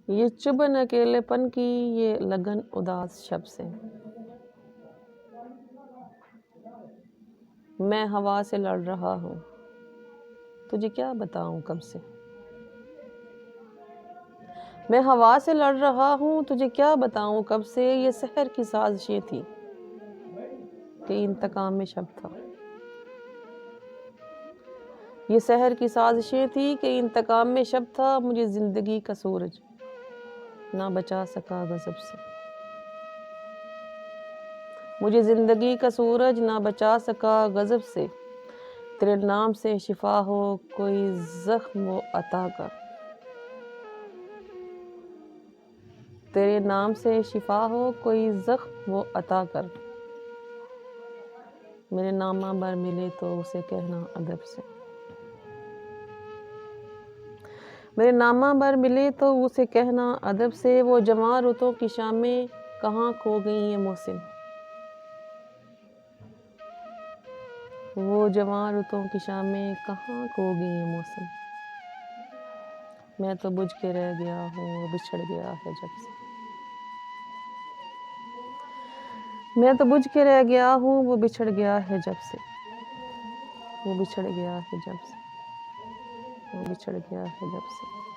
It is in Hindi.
ये चुभन अकेलेपन की, ये लगन उदास शब से। मैं हवा से लड़ रहा हूँ, तुझे क्या बताऊँ कब से। मैं हवा से लड़ रहा हूँ, तुझे क्या बताऊँ कब से। ये सहर की साजिशें थी कि इंतकाम में शब था। ये सहर की साजिशें थी कि इंतकाम में शब था। मुझे जिंदगी का सूरज ना बचा सका गजब से। मुझे जिंदगी का सूरज ना बचा सका गजब से। तेरे नाम से शिफा हो कोई जख्म वो अता कर। तेरे नाम से शिफा हो कोई जख्म वो अता कर। मेरे नामा बर मिले तो उसे कहना अदब से। मेरे नामा बर मिले तो उसे कहना अदब से। वो जवां रुतों की शामें कहाँ खो गई ये मोहसिन। वो जवां रुतों की शामें कहाँ खो गई ये मौसम। मैं तो बुझ के रह गया हूँ, वो बिछड़ गया है जब से। मैं तो बुझ के रह गया हूँ, वो बिछड़ गया है जब से। वो बिछड़ गया है जब से। वो बिछड़ गया है जब से।